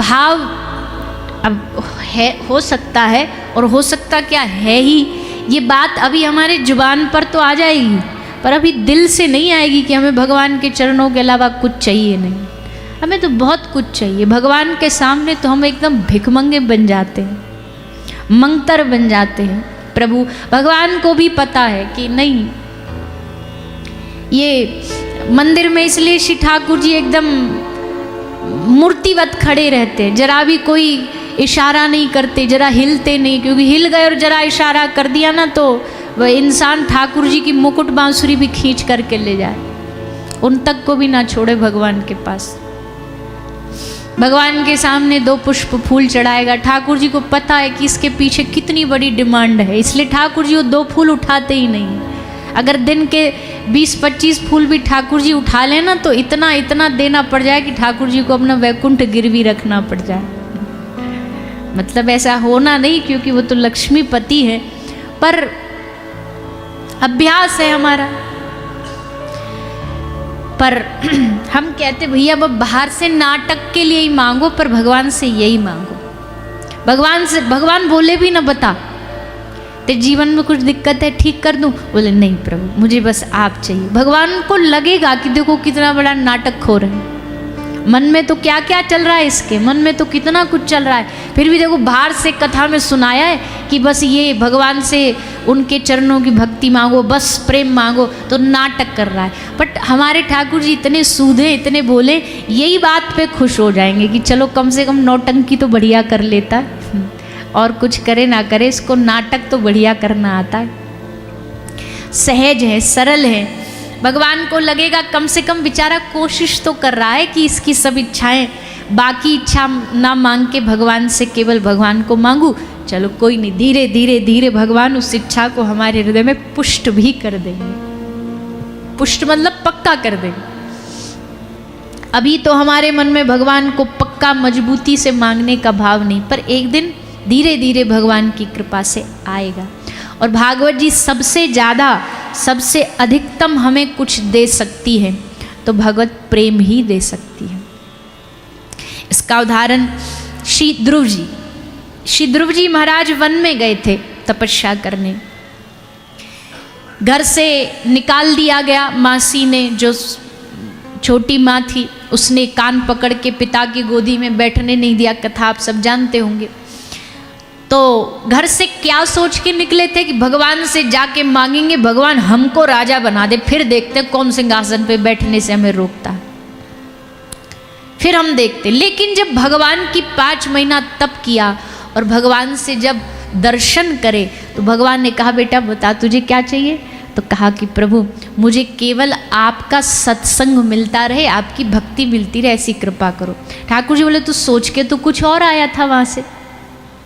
भाव अब है, हो सकता है और हो सकता क्या है ही, ये बात अभी हमारे जुबान पर तो आ जाएगी, पर अभी दिल से नहीं आएगी कि हमें भगवान के चरणों के अलावा कुछ चाहिए नहीं। हमें तो बहुत कुछ चाहिए। भगवान के सामने तो हम एकदम भिखमंगे बन जाते हैं, मंगतर बन जाते हैं। प्रभु भगवान को भी पता है कि नहीं, ये मंदिर में इसलिए श्री ठाकुर जी एकदम मूर्तिवत खड़े रहते हैं, जरा भी कोई इशारा नहीं करते, जरा हिलते नहीं, क्योंकि हिल गए और जरा इशारा कर दिया ना तो वह इंसान ठाकुर जी की मुकुट बांसुरी भी खींच करके ले जाए, उन तक को भी ना छोड़े भगवान के पास। भगवान के सामने 2 पुष्प फूल चढ़ाएगा। ठाकुर जी को पता है कि इसके पीछे कितनी बड़ी डिमांड है, इसलिए ठाकुर जी वो 2 फूल उठाते ही नहीं। अगर दिन के 20-25 फूल भी ठाकुर जी उठा लेना तो इतना इतना देना पड़ जाए कि ठाकुर जी को अपना वैकुंठ गिरवी रखना पड़ जाए। मतलब ऐसा होना नहीं, क्योंकि वो तो लक्ष्मीपति है, पर अभ्यास है हमारा। पर हम कहते भैया अब बाहर से नाटक के लिए ही मांगो, पर भगवान से यही मांगो। भगवान बोले भी ना बता तेरे जीवन में कुछ दिक्कत है, ठीक कर दूं, बोले नहीं प्रभु मुझे बस आप चाहिए। भगवान को लगेगा कि देखो कितना बड़ा नाटक हो रहा है, मन में तो क्या क्या चल रहा है, इसके मन में तो कितना कुछ चल रहा है, फिर भी देखो बाहर से कथा में सुनाया है कि बस ये भगवान से उनके चरणों की भक्ति मांगो, बस प्रेम मांगो, तो नाटक कर रहा है। बट हमारे ठाकुर जी इतने सूधे, इतने बोले, यही बात पे खुश हो जाएंगे कि चलो कम से कम नौटंकी तो बढ़िया कर लेता है, और कुछ करे ना करे इसको नाटक तो बढ़िया करना आता है, सहज है, सरल है। भगवान को लगेगा कम से कम बेचारा कोशिश तो कर रहा है कि इसकी सब इच्छाएं, बाकी इच्छा ना मांग के भगवान से केवल भगवान को मांगू। चलो कोई नहीं, धीरे धीरे धीरे भगवान उस इच्छा को हमारे हृदय में पुष्ट भी कर देंगे। पुष्ट मतलब पक्का कर देंगे। अभी तो हमारे मन में भगवान को पक्का मजबूती से मांगने का भाव नहीं, पर एक दिन धीरे धीरे भगवान की कृपा से आएगा। और भागवत जी सबसे ज़्यादा, सबसे अधिकतम हमें कुछ दे सकती है तो भगवत प्रेम ही दे सकती है। इसका उदाहरण श्री ध्रुव जी महाराज वन में गए थे तपस्या करने। घर से निकाल दिया गया, मासी ने, जो छोटी माँ थी, उसने कान पकड़ के पिता की गोदी में बैठने नहीं दिया। कथा आप सब जानते होंगे। तो घर से क्या सोच के निकले थे कि भगवान से जाके मांगेंगे भगवान हमको राजा बना दे, फिर देखते कौन सिंहासन पे बैठने से हमें रोकता है, फिर हम देखते। लेकिन जब भगवान की 5 महीना तप किया और भगवान से जब दर्शन करे तो भगवान ने कहा बेटा बता तुझे क्या चाहिए। तो कहा कि प्रभु मुझे केवल आपका सत्संग मिलता रहे, आपकी भक्ति मिलती रहे, ऐसी कृपा करो। ठाकुर जी बोले तू सोच के तो कुछ और आया था वहाँ से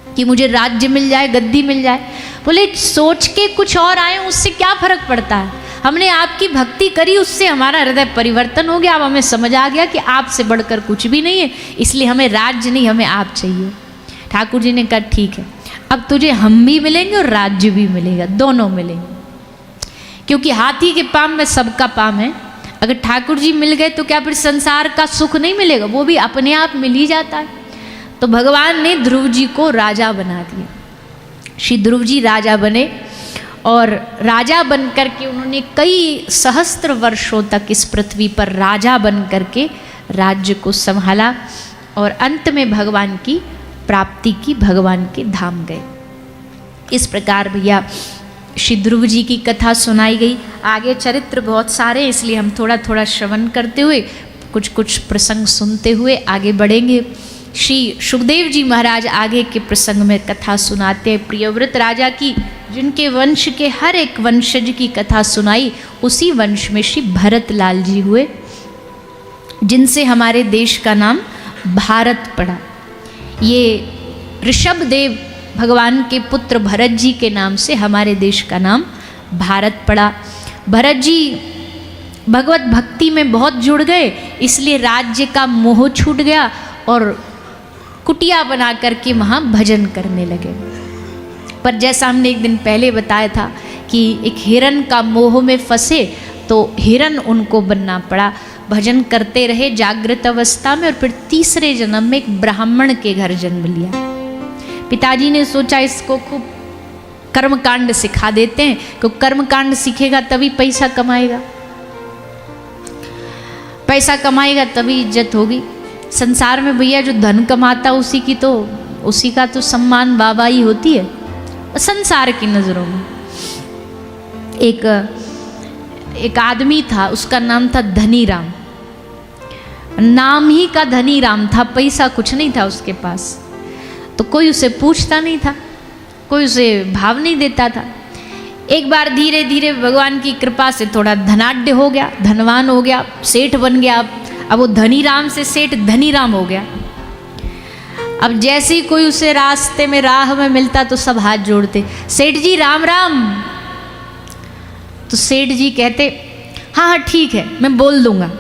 कि मुझे राज्य मिल जाए, गद्दी मिल जाए। बोले सोच के कुछ और आए, उससे क्या फर्क पड़ता है, हमने आपकी भक्ति करी, उससे हमारा हृदय परिवर्तन हो गया। अब हमें समझ आ गया कि आपसे बढ़कर कुछ भी नहीं है, इसलिए हमें राज्य नहीं, हमें आप चाहिए। ठाकुर जी ने कहा ठीक है, अब तुझे हम भी मिलेंगे और राज्य भी मिलेगा, दोनों मिलेंगे। क्योंकि हाथी के पाम में सबका पाम है। अगर ठाकुर जी मिल गए तो क्या फिर संसार का सुख नहीं मिलेगा, वो भी अपने आप मिल ही जाता है। तो भगवान ने ध्रुव जी को राजा बना दिया। श्री ध्रुव जी राजा बने और राजा बन करके उन्होंने कई सहस्त्र वर्षों तक इस पृथ्वी पर राजा बन करके राज्य को संभाला और अंत में भगवान की प्राप्ति की, भगवान के धाम गए। इस प्रकार भैया श्री ध्रुव जी की कथा सुनाई गई। आगे चरित्र बहुत सारे, इसलिए हम थोड़ा थोड़ा श्रवण करते हुए, कुछ कुछ प्रसंग सुनते हुए आगे बढ़ेंगे। श्री सुखदेव जी महाराज आगे के प्रसंग में कथा सुनाते हैं प्रियव्रत राजा की, जिनके वंश के हर एक वंशज की कथा सुनाई। उसी वंश में श्री भरत लाल जी हुए, जिनसे हमारे देश का नाम भारत पड़ा। ये ऋषभ देव भगवान के पुत्र भरत जी के नाम से हमारे देश का नाम भारत पड़ा। भरत जी भगवत भक्ति में बहुत जुड़ गए, इसलिए राज्य का मोह छूट गया और कुटिया बना करके वहाँ भजन करने लगे। पर जैसा हमने एक दिन पहले बताया था कि एक हिरन का मोह में फंसे तो हिरन उनको बनना पड़ा। भजन करते रहे जागृत अवस्था में, और फिर तीसरे जन्म में एक ब्राह्मण के घर जन्म लिया। पिताजी ने सोचा इसको खूब कर्मकांड सिखा देते हैं, क्योंकि कर्मकांड सीखेगा तभी पैसा कमाएगा, पैसा कमाएगा तभी इज्जत होगी। संसार में भैया जो धन कमाता उसी का तो सम्मान वाहवाही होती है संसार की नज़रों में। एक आदमी था, उसका नाम था धनीराम। नाम ही का धनीराम था, पैसा कुछ नहीं था उसके पास, तो कोई उसे पूछता नहीं था, कोई उसे भाव नहीं देता था। एक बार धीरे धीरे भगवान की कृपा से थोड़ा धनाढ्य हो गया, धनवान हो गया, सेठ बन गया। अब वो धनीराम से सेठ धनीराम हो गया। अब जैसे ही कोई उसे रास्ते में राह में मिलता तो सब हाथ जोड़ते, सेठ जी राम राम। तो सेठ जी कहते हाँ हाँ ठीक है, मैं बोल दूंगा।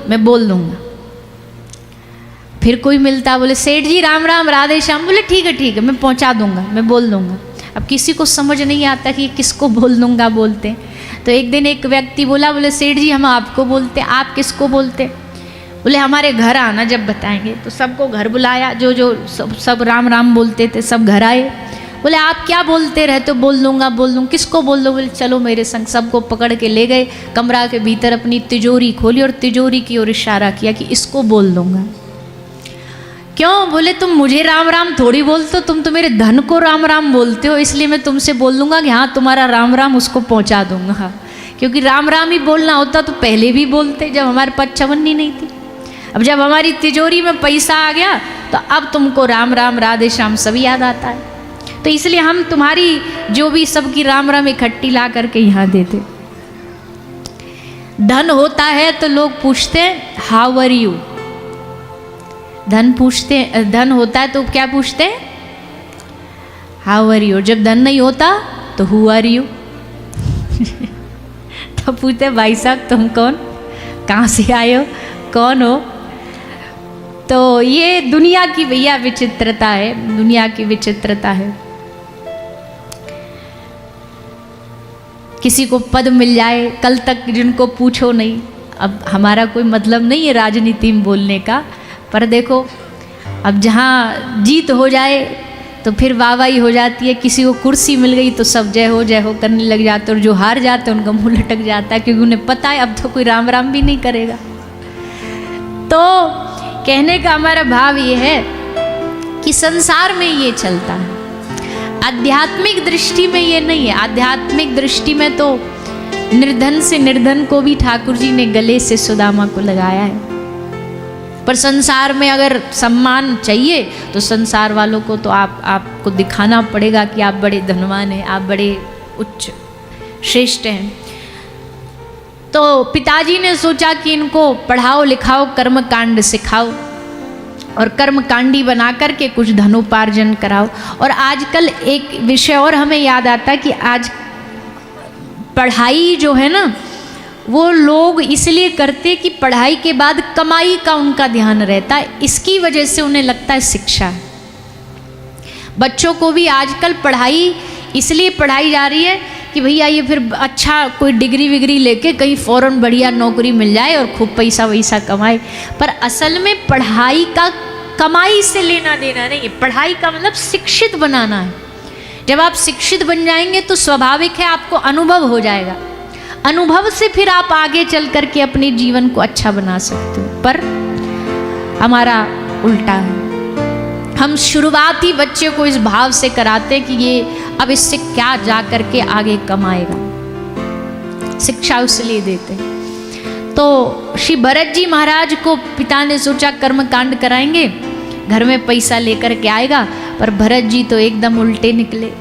फिर कोई मिलता, बोले सेठ जी राम राम राधे श्याम, बोले ठीक है मैं पहुंचा दूंगा, मैं बोल दूंगा। अब किसी को समझ नहीं आता कि किसको बोल दूंगा बोलते। तो एक दिन एक व्यक्ति बोला, बोले सेठ जी हम आपको बोलते, आप किसको बोलते? बोले हमारे घर आना जब बताएंगे। तो सबको घर बुलाया, जो सब राम राम बोलते थे सब घर आए। बोले आप क्या बोलते रहते हो? बोल दूंगा, किसको बोल दो? बोले चलो मेरे संग। सबको पकड़ के ले गए कमरा के भीतर, अपनी तिजोरी खोली और तिजोरी की ओर इशारा किया कि इसको बोल दूंगा। क्यों? बोले तुम मुझे राम राम थोड़ी बोलते हो, तुम तो मेरे धन को राम राम बोलते हो, इसलिए मैं तुमसे बोल दूंगा कि हाँ तुम्हारा राम राम उसको पहुंचा दूंगा। क्योंकि राम राम ही बोलना होता तो पहले भी बोलते, जब हमारे पास चवन्नी नहीं थी। अब जब हमारी तिजोरी में पैसा आ गया तो अब तुमको राम राम राधे श्याम सभी याद आता है। तो इसलिए हम तुम्हारी जो भी सबकी राम राम इकट्ठी ला करके यहाँ देते। धन होता है तो लोग पूछते हैं हाउ आर यू। धन होता है तो क्या पूछते हैं? How are you. जब धन नहीं होता तो हु आर यू। तो पूछते भाई साहब तुम कौन, कहाँ से आए हो, कौन हो? तो ये दुनिया की भैया विचित्रता है, दुनिया की विचित्रता है। किसी को पद मिल जाए, कल तक जिनको पूछो नहीं। अब हमारा कोई मतलब नहीं है राजनीति में बोलने का, पर देखो अब जहाँ जीत हो जाए तो फिर वाहवाही हो जाती है। किसी को कुर्सी मिल गई तो सब जय हो करने लग जाते, और जो हार जाते हैं उनका मुंह लटक जाता है, क्योंकि उन्हें पता है अब तो कोई राम राम भी नहीं करेगा। तो कहने का हमारा भाव ये है कि संसार में ये चलता है, आध्यात्मिक दृष्टि में ये नहीं है। आध्यात्मिक दृष्टि में तो निर्धन से निर्धन को भी ठाकुर जी ने गले से सुदामा को लगाया है। पर संसार में अगर सम्मान चाहिए तो संसार वालों को तो आपको दिखाना पड़ेगा कि आप बड़े धनवान हैं, आप बड़े उच्च श्रेष्ठ हैं। तो पिताजी ने सोचा कि इनको पढ़ाओ लिखाओ, कर्म कांड सिखाओ और कर्म कांडी बना करके कुछ धनोपार्जन कराओ। और आजकल एक विषय और हमें याद आता है कि आज पढ़ाई जो है ना, वो लोग इसलिए करते कि पढ़ाई के बाद कमाई का उनका ध्यान रहता है। इसकी वजह से उन्हें लगता है शिक्षा है। बच्चों को भी आजकल पढ़ाई इसलिए पढ़ाई जा रही है कि भैया ये फिर अच्छा कोई डिग्री विग्री लेके कहीं फ़ौरन बढ़िया नौकरी मिल जाए और खूब पैसा वैसा कमाए। पर असल में पढ़ाई का कमाई से लेना देना नहीं है। पढ़ाई का मतलब शिक्षित बनाना है। जब आप शिक्षित बन जाएंगे तो स्वाभाविक है आपको अनुभव हो जाएगा। अनुभव से फिर आप आगे चल करके अपने जीवन को अच्छा बना सकते हो। पर हमारा उल्टा है। हम शुरुआती बच्चे को इस भाव से कराते कि ये अब इससे क्या जा करके आगे कमाएगा, शिक्षा उसलिए देते। तो श्री भरत जी महाराज को पिता ने सोचा कर्म कांड कराएंगे, घर में पैसा लेकर के आएगा। पर भरत जी तो एकदम उल्टे निकले,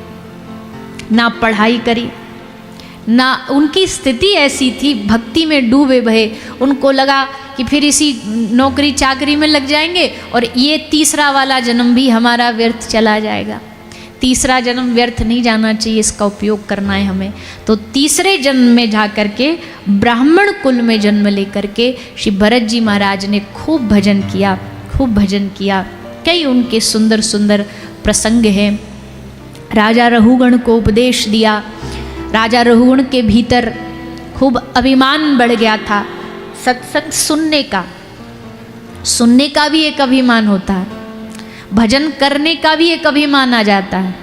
ना पढ़ाई करी, ना उनकी स्थिति ऐसी थी, भक्ति में डूबे भये। उनको लगा कि फिर इसी नौकरी चाकरी में लग जाएंगे और ये तीसरा वाला जन्म भी हमारा व्यर्थ चला जाएगा। तीसरा जन्म व्यर्थ नहीं जाना चाहिए, इसका उपयोग करना है हमें। तो तीसरे जन्म में जा करके ब्राह्मण कुल में जन्म लेकर के श्री भरत जी महाराज ने खूब भजन किया, खूब भजन किया। कई उनके सुंदर सुंदर प्रसंग हैं। राजा रहुगण को उपदेश दिया। राजा रहुगण के भीतर खूब अभिमान बढ़ गया था सत्संग सुनने का। सुनने का भी एक अभिमान होता है, भजन करने का भी एक अभिमान आ जाता है।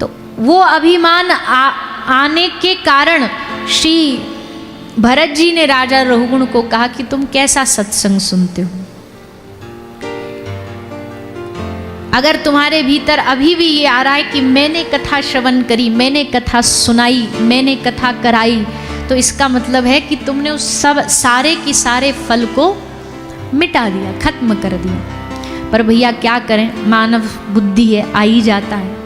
तो वो अभिमान आने के कारण श्री भरत जी ने राजा रहुगुण को कहा कि तुम कैसा सत्संग सुनते हो। अगर तुम्हारे भीतर अभी भी ये आ रहा है कि मैंने कथा श्रवण करी, मैंने कथा सुनाई, मैंने कथा कराई, तो इसका मतलब है कि तुमने उस सब सारे के सारे फल को मिटा दिया, खत्म कर दिया। पर भैया क्या करें, मानव बुद्धि है, आ ही जाता है।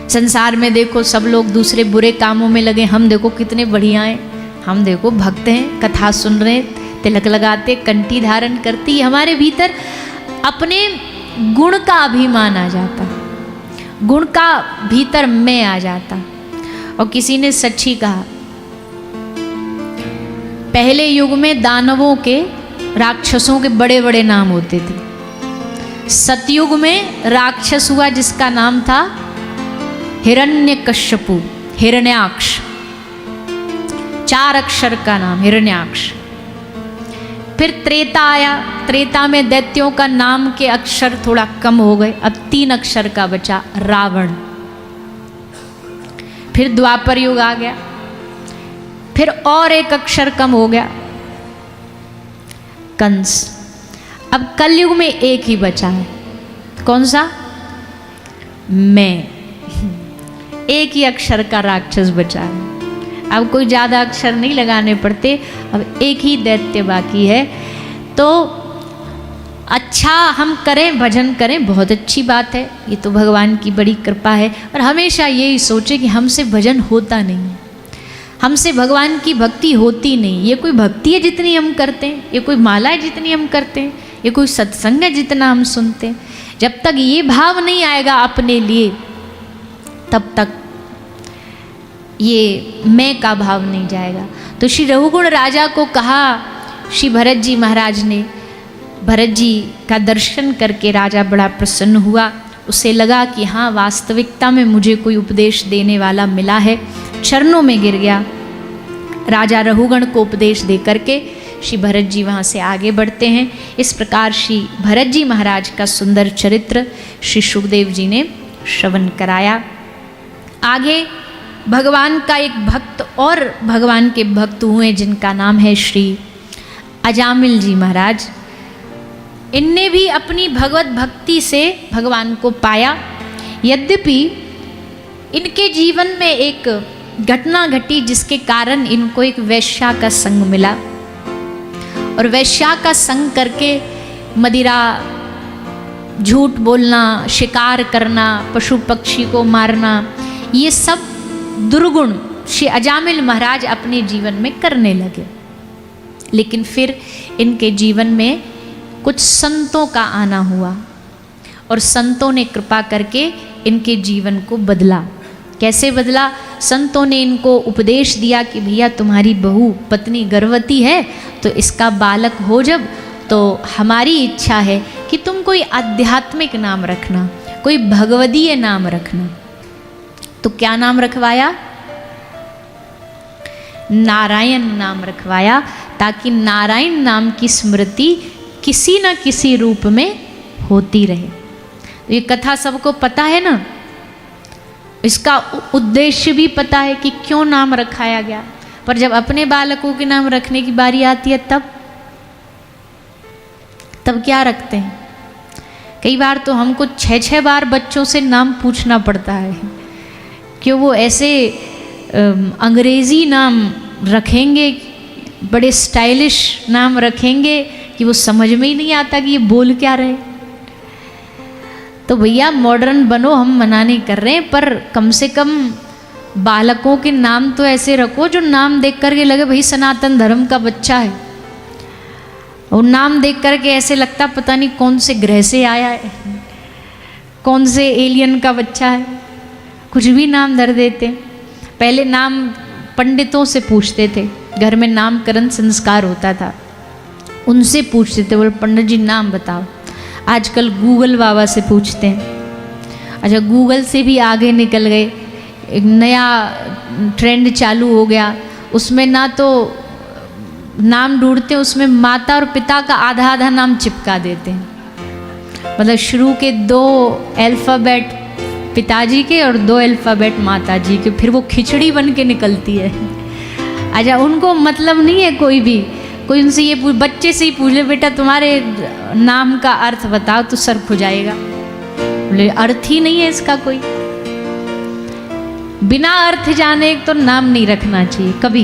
संसार में देखो सब लोग दूसरे बुरे कामों में लगे, हम देखो कितने बढ़िया हैं, हम देखो भक्त हैं, कथा सुन रहे, तिलक लगाते, कंठी धारण करती। हमारे भीतर अपने गुण का अभिमान आ जाता, गुण का भीतर मैं आ जाता। और किसी ने सच ही कहा, पहले युग में दानवों के, राक्षसों के बड़े बड़े नाम होते थे। सतयुग में राक्षस हुआ जिसका नाम था हिरण्यकश्यपु, हिरण्याक्ष, 4 अक्षर का नाम हिरण्याक्ष। फिर त्रेता आया, त्रेता में दैत्यों का नाम के अक्षर थोड़ा कम हो गए, अब 3 अक्षर का बचा, रावण। फिर द्वापर युग आ गया, फिर और 1 अक्षर कम हो गया, कंस। अब कलयुग में 1 ही बचा है, कौन सा? मैं। 1 ही अक्षर का राक्षस बचा है। अब कोई ज़्यादा अक्षर नहीं लगाने पड़ते, अब 1 ही दैत्य बाकी है। तो अच्छा हम करें, भजन करें, बहुत अच्छी बात है, ये तो भगवान की बड़ी कृपा है। और हमेशा यही सोचे कि हमसे भजन होता नहीं है, हमसे भगवान की भक्ति होती नहीं। ये कोई भक्ति है जितनी हम करते हैं, ये कोई माला है जितनी हम करते हैं, ये कोई सत्संग है जितना हम सुनते हैं। जब तक ये भाव नहीं आएगा अपने लिए, तब तक ये मैं का भाव नहीं जाएगा। तो श्री रहुगुण राजा को कहा, श्री भरत जी महाराज ने, भरत जी का दर्शन करके राजा बड़ा प्रसन्न हुआ। उसे लगा कि हाँ, वास्तविकता में मुझे कोई उपदेश देने वाला मिला है। चरणों में गिर गया। राजा रहुगण को उपदेश दे करके श्री भरत जी वहाँ से आगे बढ़ते हैं। इस प्रकार श्री भरत जी महाराज का सुंदर चरित्र श्री सुखदेव जी ने श्रवण कराया। आगे भगवान का एक भक्त और भगवान के भक्त हुए जिनका नाम है श्री अजामिल जी महाराज। इनने भी अपनी भगवत भक्ति से भगवान को पाया। यद्यपि इनके जीवन में एक घटना घटी जिसके कारण इनको एक वैश्या का संग मिला, और वैश्या का संग करके मदिरा, झूठ बोलना, शिकार करना, पशु पक्षी को मारना, ये सब दुर्गुण श्री अजामिल महाराज अपने जीवन में करने लगे। लेकिन फिर इनके जीवन में कुछ संतों का आना हुआ और संतों ने कृपा करके इनके जीवन को बदला। कैसे बदला? संतों ने इनको उपदेश दिया कि भैया तुम्हारी बहू पत्नी गर्भवती है, तो इसका बालक हो जब, तो हमारी इच्छा है कि तुम कोई आध्यात्मिक नाम रखना, कोई भगवदीय नाम रखना। तो क्या नाम रखवाया? नारायण नाम रखवाया, ताकि नारायण नाम की स्मृति किसी न किसी रूप में होती रहे। तो ये कथा सबको पता है ना, इसका उद्देश्य भी पता है कि क्यों नाम रखाया गया। पर जब अपने बालकों के नाम रखने की बारी आती है, तब क्या रखते हैं? कई बार तो हमको 6-6 बार बच्चों से नाम पूछना पड़ता है कि वो ऐसे अंग्रेज़ी नाम रखेंगे, बड़े स्टाइलिश नाम रखेंगे कि वो समझ में ही नहीं आता कि ये बोल क्या रहे। तो भैया मॉडर्न बनो, हम मना नहीं कर रहे हैं, पर कम से कम बालकों के नाम तो ऐसे रखो जो नाम देख करके लगे भाई सनातन धर्म का बच्चा है। और नाम देख करके ऐसे लगता पता नहीं कौन से ग्रह से आया है, कौन से एलियन का बच्चा है, कुछ भी नाम धर देते। पहले नाम पंडितों से पूछते थे, घर में नामकरण संस्कार होता था, उनसे पूछते थे, बोले पंडित जी नाम बताओ। आजकल गूगल बाबा से पूछते हैं। अच्छा, गूगल से भी आगे निकल गए, एक नया ट्रेंड चालू हो गया, उसमें ना तो नाम ढूंढते हैं उसमें माता और पिता का आधा आधा नाम चिपका देते हैं। मतलब शुरू के 2 अल्फ़ाबेट पिताजी के और 2 अल्फ़ाबेट माता जी के, फिर वो खिचड़ी बन के निकलती है। अच्छा, उनको मतलब नहीं है कोई उनसे ये बच्चे से ही पूछ ले, बेटा तुम्हारे नाम का अर्थ बताओ, तो सर खुजाएगा, बोले अर्थ ही नहीं है इसका कोई। बिना अर्थ जाने तो नाम नहीं रखना चाहिए कभी,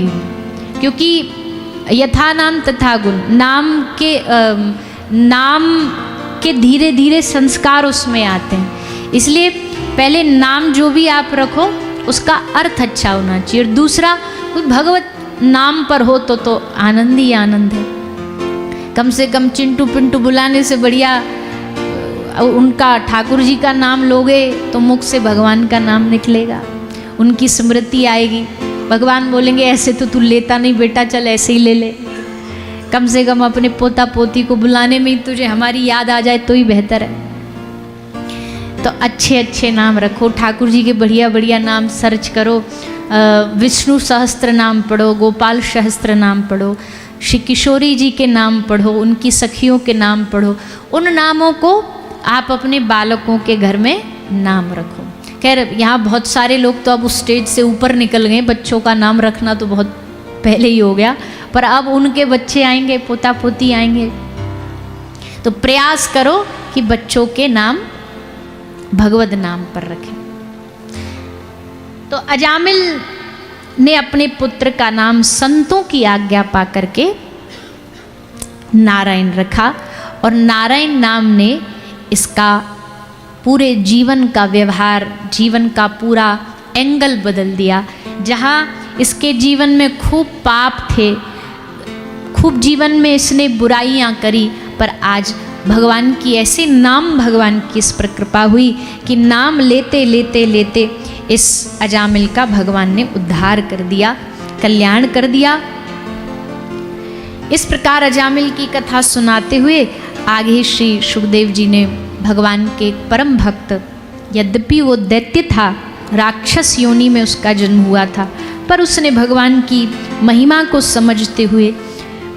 क्योंकि यथा नाम तथा गुण, नाम के धीरे धीरे संस्कार उसमें आते हैं। इसलिए पहले नाम जो भी आप रखो उसका अर्थ अच्छा होना चाहिए, और दूसरा कोई भगवत नाम पर हो तो आनंद ही आनंद है। कम से कम चिंटू पिंटू बुलाने से बढ़िया उनका ठाकुर जी का नाम लोगे तो मुख से भगवान का नाम निकलेगा, उनकी स्मृति आएगी। भगवान बोलेंगे ऐसे तो तू लेता नहीं बेटा, चल ऐसे ही ले ले। कम से कम अपने पोता पोती को बुलाने में ही तुझे हमारी याद आ जाए तो ही बेहतर है। तो अच्छे अच्छे नाम रखो, ठाकुर जी के बढ़िया बढ़िया नाम सर्च करो, विष्णु सहस्त्र नाम पढ़ो, गोपाल सहस्त्र नाम पढ़ो, श्री किशोरी जी के नाम पढ़ो, उनकी सखियों के नाम पढ़ो। उन नामों को आप अपने बालकों के घर में नाम रखो। खैर यहाँ बहुत सारे लोग तो अब उस स्टेज से ऊपर निकल गए, बच्चों का नाम रखना तो बहुत पहले ही हो गया, पर अब उनके बच्चे आएंगे, पोता पोती आएंगे, तो प्रयास करो कि बच्चों के नाम भगवत नाम पर रखें। तो अजामिल ने अपने पुत्र का नाम संतों की आज्ञा पा करके नारायण रखा, और नारायण नाम ने इसका पूरे जीवन का व्यवहार, जीवन का पूरा एंगल बदल दिया। जहाँ इसके जीवन में खूब पाप थे, खूब जीवन में इसने बुराइयां करी, पर आज भगवान की ऐसे नाम, भगवान की इस पर कृपा हुई कि नाम लेते लेते लेते इस अजामिल का भगवान ने उद्धार कर दिया, कल्याण कर दिया। इस प्रकार अजामिल की कथा सुनाते हुए आगे श्री सुखदेव जी ने भगवान के परम भक्त, यद्यपि वो दैत्य था, राक्षस योनि में उसका जन्म हुआ था, पर उसने भगवान की महिमा को समझते हुए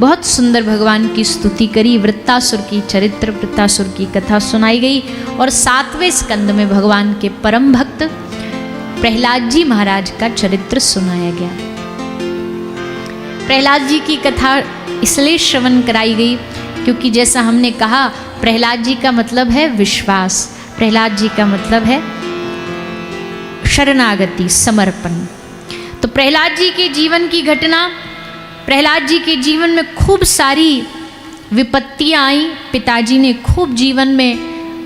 बहुत सुंदर भगवान की स्तुति करी। वृत्तासुर की चरित्र, वृत्तासुर की कथा सुनाई गई, और 7वें स्कंद में भगवान के परम भक्त प्रहलाद जी महाराज का चरित्र सुनाया गया। प्रहलाद जी की कथा इसलिए श्रवण कराई गई क्योंकि जैसा हमने कहा, प्रहलाद जी का मतलब है विश्वास, प्रहलाद जी का मतलब है शरणागति, समर्पण। तो प्रहलाद जी के जीवन की घटना, प्रहलाद जी के जीवन में खूब सारी विपत्तियां आई, पिताजी ने खूब जीवन में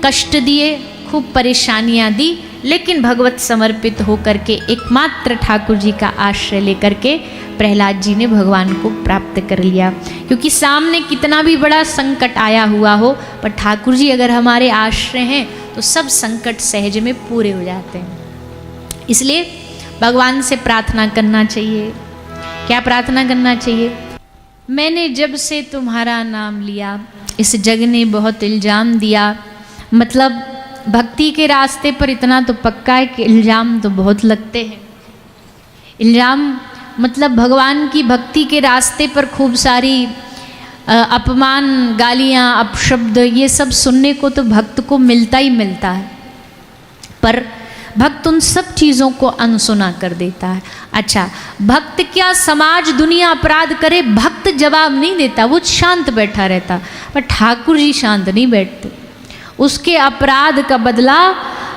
कष्ट दिए, खूब परेशानियां दी, लेकिन भगवत समर्पित होकर के एकमात्र ठाकुर जी का आश्रय लेकर के प्रहलाद जी ने भगवान को प्राप्त कर लिया। क्योंकि सामने कितना भी बड़ा संकट आया हुआ हो, पर ठाकुर जी अगर हमारे आश्रय हैं तो सब संकट सहज में पूरे हो जाते हैं। इसलिए भगवान से प्रार्थना करना चाहिए। क्या प्रार्थना करना चाहिए? मैंने जब से तुम्हारा नाम लिया, इस जग ने बहुत इल्ज़ाम दिया। मतलब भक्ति के रास्ते पर इतना तो पक्का है कि इल्ज़ाम तो बहुत लगते हैं। इल्ज़ाम मतलब भगवान की भक्ति के रास्ते पर खूब सारी अपमान, गालियाँ, अपशब्द, ये सब सुनने को तो भक्त को मिलता ही मिलता है, पर भक्त उन सब चीज़ों को अनसुना कर देता है। अच्छा, भक्त क्या समाज दुनिया अपराध करे, भक्त जवाब नहीं देता, वो शांत बैठा रहता, पर ठाकुर जी शांत नहीं बैठते। उसके अपराध का बदला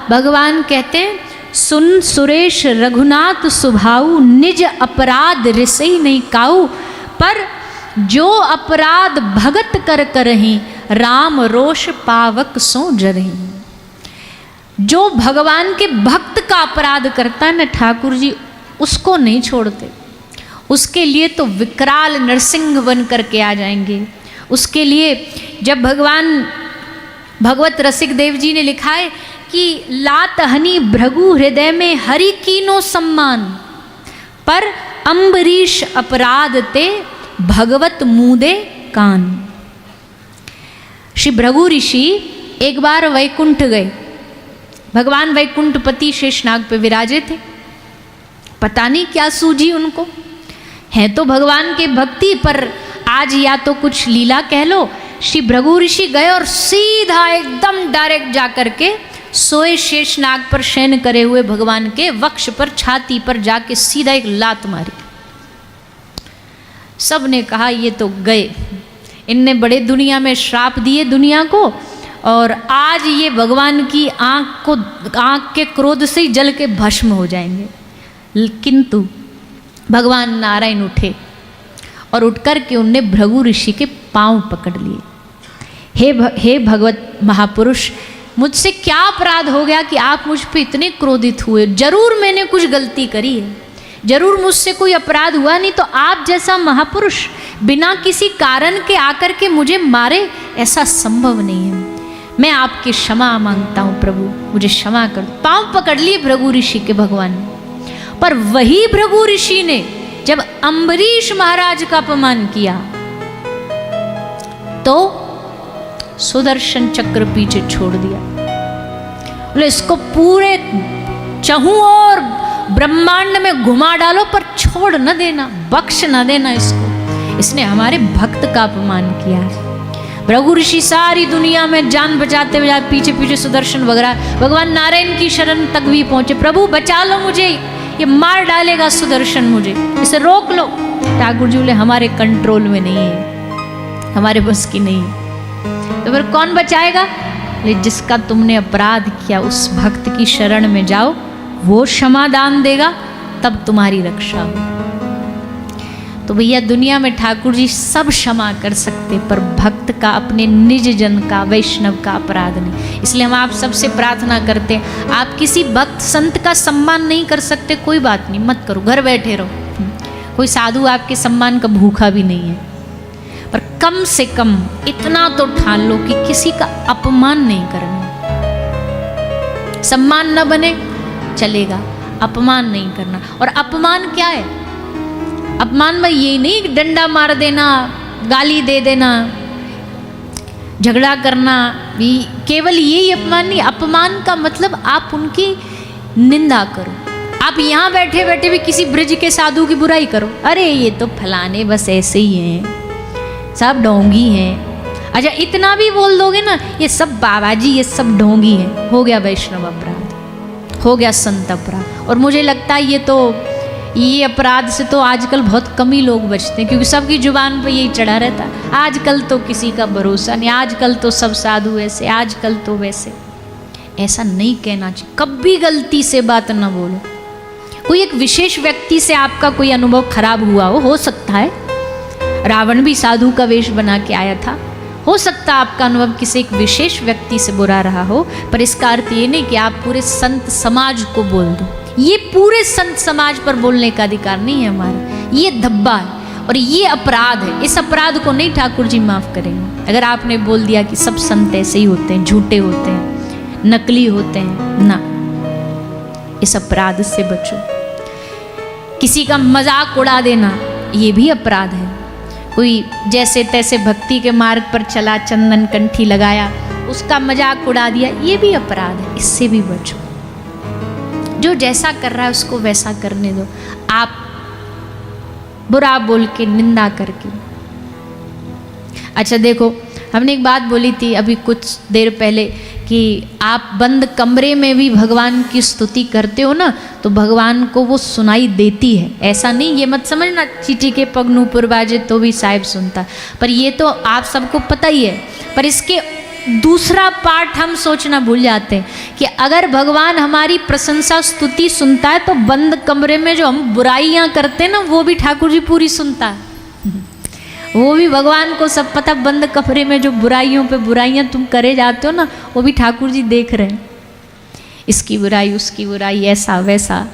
भगवान कहते हैं, सुन सुरेश रघुनाथ सुभाऊ, निज अपराध रिसई नहीं काऊ, पर जो अपराध भगत कर करही, राम रोष पावक सो जरही। जो भगवान के भक्त का अपराध करता है ना, ठाकुर जी उसको नहीं छोड़ते। उसके लिए तो विकराल नरसिंह बन करके आ जाएंगे। उसके लिए जब भगवत रसिक देव जी ने लिखा है कि लात हनी भृगु हृदय में हरि कीनो सम्मान, पर अम्बरीश अपराध ते भगवत मुदे कान। श्री भृगु ऋषि एक बार वैकुंठ गए। भगवान वैकुंठपति शेषनाग पे विराजे थे। पता नहीं क्या सूझी उनको, हैं तो भगवान के भक्ति, पर आज या तो कुछ लीला कह लो। श्री भृगु ऋषि गए और सीधा एकदम डायरेक्ट जाकर के सोए शेषनाग पर शयन करे हुए भगवान के वक्ष पर, छाती पर जाके सीधा एक लात मारी। सब ने कहा ये तो गए, इनने बड़े दुनिया में श्राप दिए दुनिया को, और आज ये भगवान की आँख के क्रोध से ही जल के भस्म हो जाएंगे। किंतु भगवान नारायण उठे और उठकर के उनने भृगु ऋषि के पांव पकड़ लिए। हे भगवत महापुरुष, मुझसे क्या अपराध हो गया कि आप मुझ पे इतने क्रोधित हुए? जरूर मैंने कुछ गलती करी है, जरूर मुझसे कोई अपराध हुआ नहीं, तो आप जैसा महापुरुष बिना किसी कारण के आकर के मुझे मारे, ऐसा संभव नहीं है। मैं आपकी क्षमा मांगता हूँ प्रभु, मुझे क्षमा कर। पांव पकड़ लिए भृगु ऋषि के भगवान ने। पर वही भृगु ऋषि ने जब अम्बरीश महाराज का अपमान किया तो सुदर्शन चक्र पीछे छोड़ दिया। बोले इसको पूरे चहु और ब्रह्मांड में घुमा डालो पर छोड़ न देना, बख्श न देना इसको, इसने हमारे भक्त का अपमान किया है। भृगु ऋषि सारी दुनिया में जान बचाते हुए पीछे पीछे सुदर्शन वगैरह भगवान नारायण की शरण तक भी पहुंचे। प्रभु बचा लो मुझे, ये मार डालेगा सुदर्शन, मुझे इसे रोक लो। ठाकुर जी बोले हमारे कंट्रोल में नहीं है, हमारे बस की नहीं है। तो फिर कौन बचाएगा? जिसका तुमने अपराध किया उस भक्त की शरण में जाओ, वो क्षमादान देगा, तब तुम्हारी रक्षा हो। तो भैया दुनिया में ठाकुर जी सब क्षमा कर सकते, पर भक्त का, अपने निज जन का, वैष्णव का अपराध नहीं। इसलिए हम आप सबसे प्रार्थना करते हैं, आप किसी भक्त संत का सम्मान नहीं कर सकते, कोई बात नहीं, मत करो, घर बैठे रहो। कोई साधु आपके सम्मान का भूखा भी नहीं है, पर कम से कम इतना तो ठान लो कि किसी का अपमान नहीं करना। सम्मान न बने चलेगा, अपमान नहीं करना। और अपमान क्या है? अपमान में ये नहीं डंडा मार देना, गाली दे देना, झगड़ा करना, केवल यही अपमान नहीं। अपमान का मतलब आप उनकी निंदा करो। आप यहाँ बैठे बैठे भी किसी ब्रज के साधु की बुराई करो, अरे ये तो फलाने बस ऐसे ही हैं, सब ढोंगी हैं। अच्छा इतना भी बोल दोगे ना, ये सब बाबा जी ये सब ढोंगी हैं, हो गया वैष्णव अपराध, हो गया संत अपराध। और मुझे लगता है ये अपराध से तो आजकल बहुत कम ही लोग बचते हैं, क्योंकि सबकी जुबान पे यही चढ़ा रहता है, आजकल तो किसी का भरोसा नहीं, आजकल तो सब साधु ऐसे, आजकल तो वैसे। ऐसा नहीं कहना चाहिए, कभी गलती से बात ना बोलो। कोई एक विशेष व्यक्ति से आपका कोई अनुभव खराब हुआ हो सकता है, रावण भी साधु का वेश बना के आया था, हो सकता है आपका अनुभव किसी एक विशेष व्यक्ति से बुरा रहा हो, पर इसका अर्थ ये नहीं कि आप पूरे संत समाज को बोल दो। ये पूरे संत समाज पर बोलने का अधिकार नहीं है हमारा, ये धब्बा है और ये अपराध है। इस अपराध को नहीं ठाकुर जी माफ करेंगे। अगर आपने बोल दिया कि सब संत ऐसे ही होते हैं, झूठे होते हैं, नकली होते हैं, ना, इस अपराध से बचो। किसी का मजाक उड़ा देना ये भी अपराध है। कोई जैसे तैसे भक्ति के मार्ग पर चला, चंदन कंठी लगाया, उसका मजाक उड़ा दिया, ये भी अपराध है, इससे भी बचो। जो जैसा कर रहा है उसको वैसा करने दो, आप बुरा बोल के, निंदा करके। अच्छा देखो, हमने एक बात बोली थी अभी कुछ देर पहले कि आप बंद कमरे में भी भगवान की स्तुति करते हो ना, तो भगवान को वो सुनाई देती है। ऐसा नहीं, ये मत समझना चीटी के पग नूपुर बाजे तो भी साहिब सुनता, पर ये तो आप सबको पता ही है। पर इसके दूसरा पार्ट हम सोचना भूल जाते हैं कि अगर भगवान हमारी प्रशंसा स्तुति सुनता है, तो बंद कमरे में जो हम बुराइयां करते हैं ना, वो भी ठाकुर जी पूरी सुनता है। वो भी भगवान को सब पता, बंद कमरे में जो बुराइयों पे बुराइयां तुम करे जाते हो ना, वो भी ठाकुर जी देख रहे हैं। इसकी बुराई, उसकी बुराई, ऐसा वैसा,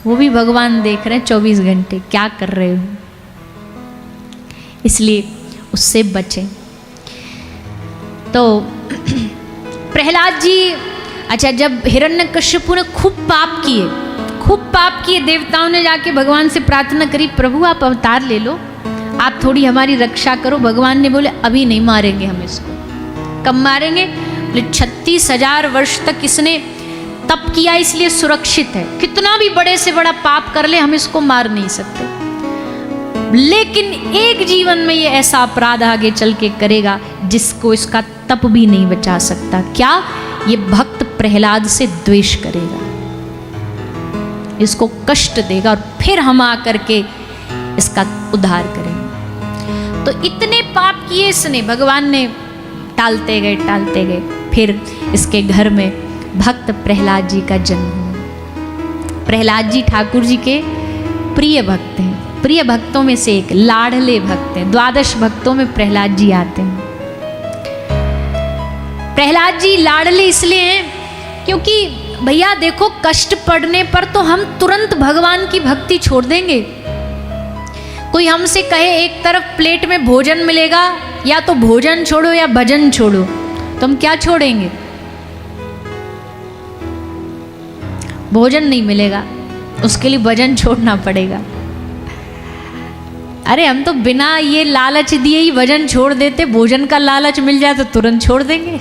वो भी भगवान देख रहे हैं 24 घंटे क्या कर रहे हो। इसलिए उससे बचें। तो प्रहलाद जी, अच्छा जब हिरण्यकश्यपु ने खूब पाप किए, देवताओं ने जाके भगवान से प्रार्थना करी, प्रभु आप अवतार ले लो, आप थोड़ी हमारी रक्षा करो। भगवान ने बोले अभी नहीं मारेंगे हम इसको। कब मारेंगे? बोले 36,000 वर्ष तक इसने तप किया, इसलिए सुरक्षित है। कितना भी बड़े से बड़ा पाप कर ले, हम इसको मार नहीं सकते। लेकिन एक जीवन में ये ऐसा अपराध आगे चल के करेगा जिसको इसका तप भी नहीं बचा सकता। क्या? ये भक्त प्रहलाद से द्वेष करेगा, इसको कष्ट देगा और फिर हम आकर के इसका उद्धार करेंगे। तो इतने पाप किए इसने, भगवान ने टालते गए। फिर इसके घर में भक्त प्रहलाद जी का जन्म हुआ। प्रहलाद जी ठाकुर जी के प्रिय भक्त हैं, प्रिय भक्तों में से एक, लाडले भक्त हैं। 12 भक्तों में प्रहलाद जी आते हैं। प्रहलाद जी लाडले इसलिए हैं क्योंकि भैया देखो, कष्ट पड़ने पर तो हम तुरंत भगवान की भक्ति छोड़ देंगे। कोई हमसे कहे एक तरफ प्लेट में भोजन मिलेगा, या तो भोजन छोड़ो या भजन छोड़ो, तो हम क्या छोड़ेंगे? भोजन नहीं मिलेगा, उसके लिए भजन छोड़ना पड़ेगा। अरे हम तो बिना ये लालच दिए ही भजन छोड़ देते, भोजन का लालच मिल जाए तो तुरंत छोड़ देंगे।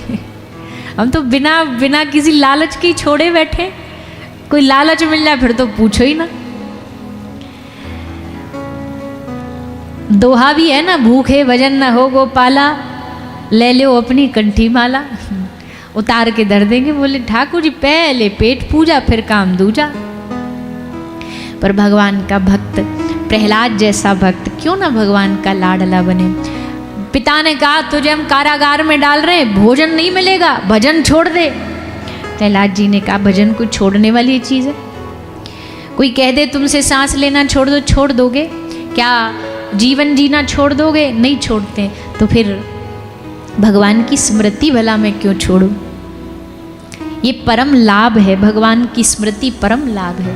हम तो बिना किसी लालच के ही छोड़े बैठे, कोई लालच मिल जाए फिर तो पूछो ही ना। दोहा भी है ना, भूखे भजन न हो गोपाला, ले लो अपनी कंठी माला। उतार के धर देंगे। बोले ठाकुर जी पहले पेट पूजा फिर काम दूजा। पर भगवान का भक्त, प्रहलाद जैसा भक्त क्यों ना भगवान का लाडला बने। पिता ने कहा तुझे हम कारागार में डाल रहे हैं, भोजन नहीं मिलेगा, भजन छोड़ दे। प्रहलाद जी ने कहा भजन कोई छोड़ने वाली चीज़ है? कोई कह दे तुमसे सांस लेना छोड़ दो, छोड़ दोगे? क्या जीवन जीना छोड़ दोगे? नहीं छोड़ते। तो फिर भगवान की स्मृति भला मैं क्यों छोड़ूं? ये परम लाभ है, भगवान की स्मृति परम लाभ है।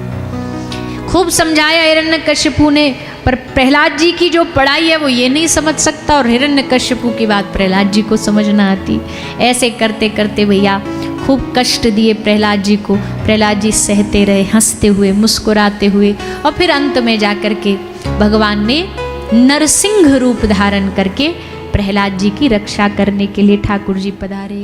खूब समझाया हिरण्यकश्यपु ने, पर प्रहलाद जी की जो पढ़ाई है वो ये नहीं समझ सकता, और हिरण्यकश्यपु की बात प्रहलाद जी को समझ ना आती। ऐसे करते करते भैया खूब कष्ट दिए प्रहलाद जी को। प्रहलाद जी सहते रहे, हंसते हुए, मुस्कुराते हुए, और फिर अंत में जाकर के भगवान ने नरसिंह रूप धारण करके प्रहलाद जी की रक्षा करने के लिए ठाकुर जी पधारे।